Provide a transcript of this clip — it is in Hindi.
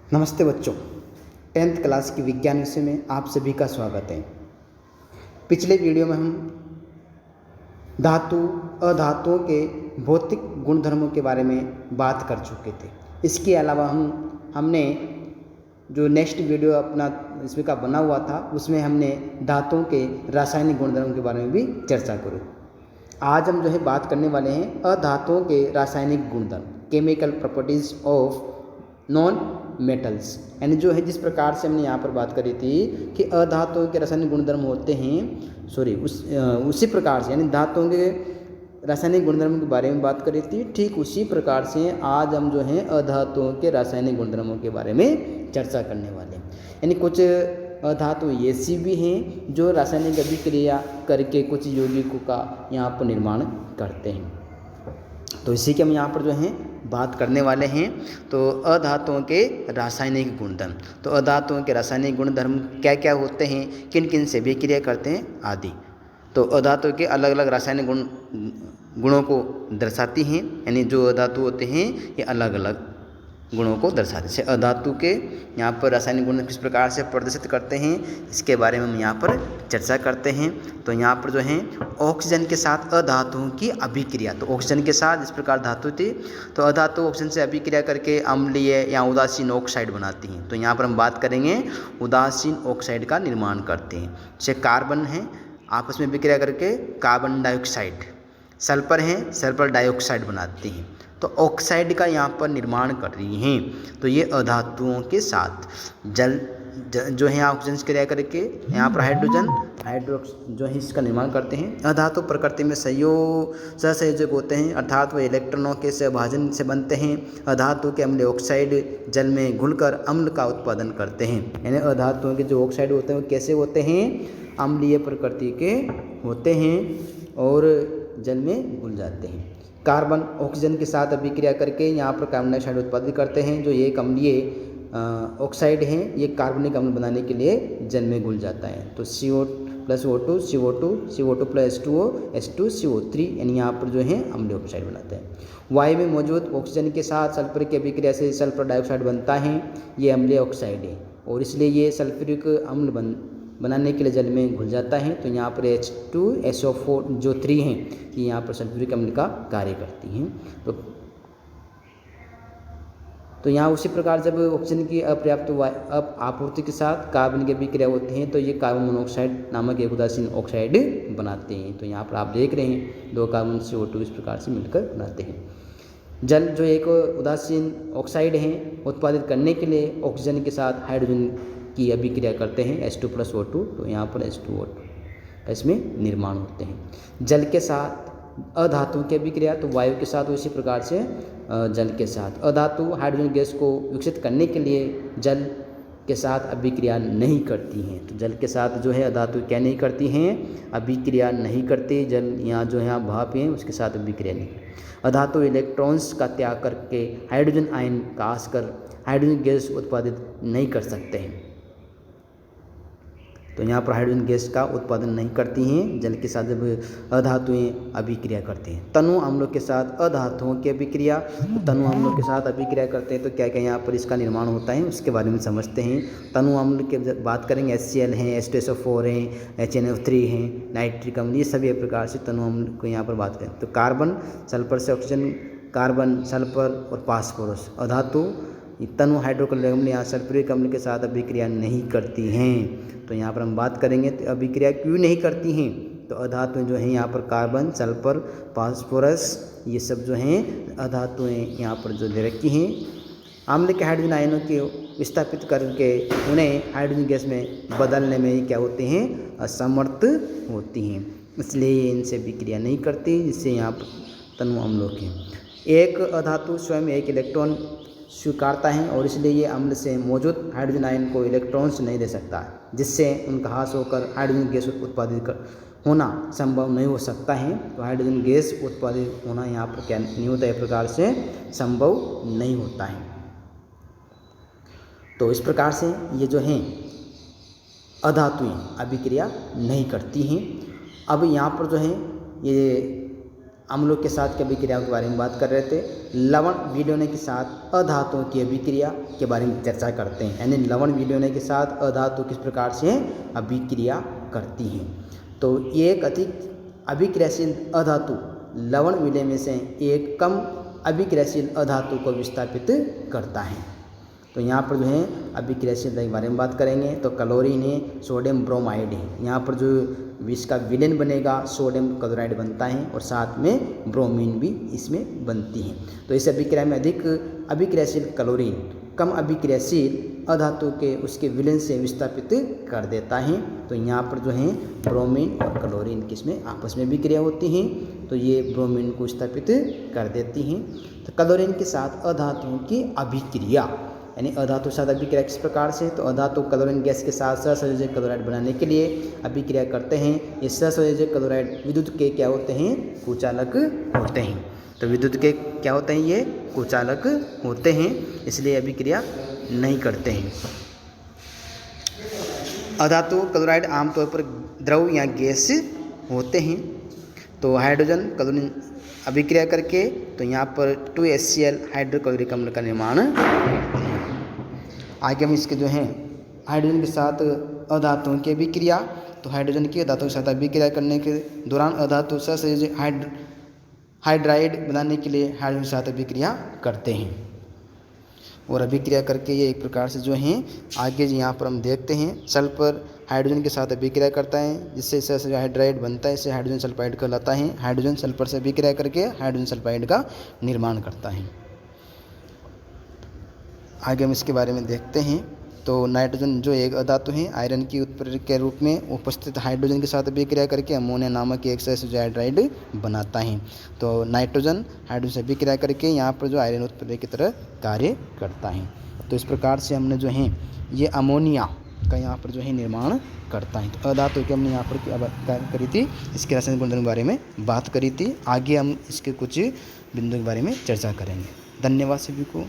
नमस्ते बच्चों, 10th क्लास की विज्ञान विषय में आप सभी का स्वागत है। पिछले वीडियो में हम धातु अधातुओं के भौतिक गुणधर्मों के बारे में बात कर चुके थे। इसके अलावा हमने जो नेक्स्ट वीडियो अपना इसमें का बना हुआ था उसमें हमने धातुओं के रासायनिक गुणधर्मों के बारे में भी चर्चा करी। आज हम बात करने वाले हैं अधातुओं के रासायनिक गुणधर्म, chemical properties of non metals. यानी जिस प्रकार से हमने यहाँ पर बात करी थी कि अधातुओं के रासायनिक गुणधर्म होते हैं, उसी प्रकार से यानी धातुओं के रासायनिक गुणधर्मों के बारे में बात करी थी। ठीक उसी प्रकार से आज हम अधातुओं के रासायनिक गुणधर्मों के बारे में चर्चा करने वाले हैं। यानी कुछ अधातु ऐसी भी हैं जो रासायनिक अभिक्रिया करके कुछ यौगिकों का यहाँ पर निर्माण करते हैं। तो इसी के हम यहाँ पर बात करने वाले हैं। तो अधातुओं के रासायनिक गुणधर्म, तो अधातुओं के रासायनिक गुणधर्म क्या क्या होते हैं, किन किन से अभिक्रिया करते हैं आदि। तो अधातुओं के अलग अलग रासायनिक गुणों को दर्शाती हैं। यानी जो अधातु होते हैं ये अलग अलग गुणों को दर्शाते हैं। जैसे अधातु के यहाँ पर रासायनिक गुण किस प्रकार से प्रदर्शित करते हैं, इसके बारे में हम यहाँ पर चर्चा करते हैं। तो यहाँ पर ऑक्सीजन के साथ अधातुओं की अभिक्रिया, तो ऑक्सीजन के साथ इस प्रकार धातु थी तो अधातु ऑक्सीजन से अभिक्रिया करके अम्लीय या उदासीन ऑक्साइड बनाती हैं। तो यहाँ पर हम बात करेंगे उदासीन ऑक्साइड का निर्माण करते हैं। जैसे कार्बन है, आपस में अभिक्रिया करके कार्बन डाइऑक्साइड, सल्फर है, सल्फर डाइऑक्साइड बनाती हैं। तो ऑक्साइड का यहाँ पर निर्माण कर रही हैं। तो ये अधातुओं के साथ जल ऑक्सीजन से क्रिया करके यहाँ पर हाइड्रो इसका निर्माण करते हैं। अधातु प्रकृति में सहसंयोजक होते हैं, अर्थात वे इलेक्ट्रॉनों के सहभाजन से बनते हैं। अधातु के अम्ल ऑक्साइड जल में घुलकर अम्ल का उत्पादन करते हैं। यानी अधातुओं के जो ऑक्साइड होते हैं वो कैसे होते हैं, अम्लीय प्रकृति के होते हैं और जल में घुल जाते हैं। कार्बन ऑक्सीजन के साथ अभिक्रिया करके यहाँ पर कार्बन डाइऑक्साइड उत्पादित करते हैं। जो ये एक अम्लीय ऑक्साइड हैं, ये कार्बनिक अम्ल बनाने के लिए जल में घुल जाता है। तो CO plus O2 CO2 CO2 plus H2O H2 CO3, यानी यहाँ पर अम्लीय ऑक्साइड बनाते हैं। वायु में मौजूद ऑक्सीजन के साथ सल्फर की अभिक्रिया से सल्फर डाइऑक्साइड बनता है। ये अम्लीय ऑक्साइड है और इसलिए ये सल्फ्यूरिक अम्ल बनाने के लिए जल में घुल जाता है। तो यहाँ पर H2SO4 जो 3 हैं कि यहाँ पर सल्फ्यूरिक अम्ल का कार्य करती हैं। तो यहाँ उसी प्रकार जब ऑक्सीजन की अपर्याप्त आपूर्ति के साथ कार्बन की अभिक्रिया होती है तो ये कार्बन मोनोऑक्साइड नामक एक उदासीन ऑक्साइड बनाते हैं। तो यहाँ पर आप देख रहे हैं दो कार्बन CO2 इस प्रकार से मिलकर बनाते हैं। जल जो एक उदासीन ऑक्साइड है उत्पादित करने के लिए ऑक्सीजन के साथ हाइड्रोजन की अभिक्रिया करते हैं H2 प्लस O2। तो यहाँ पर H2O इसमें निर्माण होते हैं। जल के साथ अधातुओं की अभिक्रिया, तो वायु के साथ उसी प्रकार से जल के साथ अधातु हाइड्रोजन गैस को विकसित करने के लिए जल के साथ अभिक्रिया नहीं करती हैं। तो जल के साथ अधातु क्या नहीं करती हैं, अभिक्रिया नहीं करती। जल यहाँ भाप है उसके साथ अभिक्रिया नहीं। अधातु इलेक्ट्रॉन्स का त्याग करके हाइड्रोजन आयन का आस कर हाइड्रोजन गैस उत्पादित नहीं कर सकते हैं। तो यहाँ पर हाइड्रोजन गैस का उत्पादन नहीं करती हैं जल के साथ जब अधातुएं अभिक्रिया करते हैं। तनु अम्लों के साथ अधातुओं की अभिक्रिया, तनु अम्लों के साथ अभिक्रिया करते हैं तो क्या क्या यहाँ पर इसका निर्माण होता है उसके बारे में समझते हैं। तनु अम्ल की बात करेंगे HCl हैं, H2SO4 हैं, HNO3 हैं, नाइट्रिक अम्ल, ये सभी प्रकार से तनु अम्ल को यहाँ पर बात करें। तो कार्बन सल्फर से ऑक्सीजन, कार्बन सल्फर और फास्फोरस अधातु तनु हाइड्रोक्लोरिक अम्ल यहाँ सल्फ्यूरिक अम्ल के साथ अभिक्रिया नहीं करती हैं। तो यहाँ पर हम बात करेंगे तो अभिक्रिया क्यों नहीं करती हैं। तो अधातुएं हैं यहाँ पर कार्बन सल्फर फास्फोरस, ये सब हैं अधातुएं यहाँ पर दे रखी हैं। अम्ल के हाइड्रोजन आयनों को विस्थापित करके उन्हें हाइड्रोजन गैस में बदलने में क्या होते हैं, असमर्थ होती हैं। इसलिए ये इनसे अभिक्रिया नहीं करती, जिससे यहाँ पर तनु अम्लों के एक अधातु स्वयं एक इलेक्ट्रॉन स्वीकारता है और इसलिए ये अम्ल से मौजूद हाइड्रोजन आयन को इलेक्ट्रॉन्स नहीं दे सकता, जिससे उनका ह्रास होकर हाइड्रोजन गैस उत्पादित होना संभव नहीं हो सकता है। तो हाइड्रोजन गैस उत्पादित होना यहाँ पर क्या नहीं होता है, प्रकार से संभव नहीं होता है। तो इस प्रकार से ये हैं अधातुएं अभिक्रिया नहीं करती हैं। अब यहाँ पर ये अम्लों के साथ की अभिक्रियाओं के बारे में बात कर रहे थे। लवण विलयन के साथ अधातुओं की अभिक्रिया के बारे में चर्चा करते हैं, यानी लवण विलयन के साथ अधातु किस प्रकार से अभिक्रिया करती हैं। तो एक अधिक अभिक्रियाशील अधातु लवण विलय में से एक कम अभिक्रियाशील अधातु को विस्थापित करता है। तो यहाँ पर जो है अभिक्रियाशीलता के बारे में बात करेंगे। तो क्लोरीन है, सोडियम ब्रोमाइड है। यहाँ पर जो विष का विलयन बनेगा सोडियम क्लोराइड बनता है और साथ में ब्रोमीन भी इसमें बनती है। तो इस अभिक्रिया में अधिक अभिक्रियाशील क्लोरीन कम अभिक्रियाशील अधातु के उसके विलयन से विस्थापित कर देता है। तो यहाँ पर जो है ब्रोमीन और क्लोरीन किसमें आपस में अभिक्रिया होती हैं, तो ये ब्रोमीन को विस्थापित कर देती हैं। तो क्लोरीन के साथ अधातुओं की अभिक्रिया, यानी अधातु के साथ अभिक्रिया किस प्रकार से, तो अधातु क्लोरीन गैस के साथ सहसंयोजक क्लोराइड बनाने के लिए अभिक्रिया करते हैं। ये सहसंयोजक क्लोराइड विद्युत के क्या होते हैं, कुचालक होते हैं। तो विद्युत के क्या होते हैं, ये कुचालक होते हैं, इसलिए अभिक्रिया नहीं करते हैं। अधातु क्लोराइड आमतौर पर द्रव या गैस होते हैं। तो हाइड्रोजन क्लोरीन अभिक्रिया करके तो यहाँ पर 2HCl हाइड्रोक्लोरिक अम्ल का निर्माण करते हैं। आगे हम इसके जो हैं हाइड्रोजन के साथ अधातुओं की अभिक्रिया, तो हाइड्रोजन की अधातु के साथ अभिक्रिया करने के दौरान अधातु सहसंयोजक हाइड्राइड बनाने के लिए हाइड्रोजन के साथ अभिक्रिया करते हैं और अभिक्रिया करके ये एक प्रकार से जो हैं आगे यहाँ पर हम देखते हैं सल्फर हाइड्रोजन के साथ अभिक्रिया करता है, जिससे सहसंयोजक हाइड्राइड बनता है, इसे हाइड्रोजन सल्फाइड कहलाता है। हाइड्रोजन सल्फर से अभिक्रिया करके हाइड्रोजन सल्फाइड का निर्माण करता है। आगे हम इसके बारे में देखते हैं। तो नाइट्रोजन जो एक अधातु है आयरन की उत्प्रेरक के रूप में उपस्थित हाइड्रोजन के साथ अभिक्रिया करके अमोनिया नामक एक सहसंयोजक हाइड्राइड बनाता है। तो नाइट्रोजन हाइड्रोजन से अभिक्रिया करके यहाँ पर जो आयरन उत्प्रेरक की तरह कार्य करता है। तो इस प्रकार से हमने जो है ये अमोनिया का यहाँ पर जो है निर्माण करता है। तो अधातु की हमने यहाँ पर बात करी थी, इसके रासायनिक गुणधर्म के बारे में बात करी थी। आगे हम इसके कुछ बिंदुओं के बारे में चर्चा करेंगे। धन्यवाद सभी को।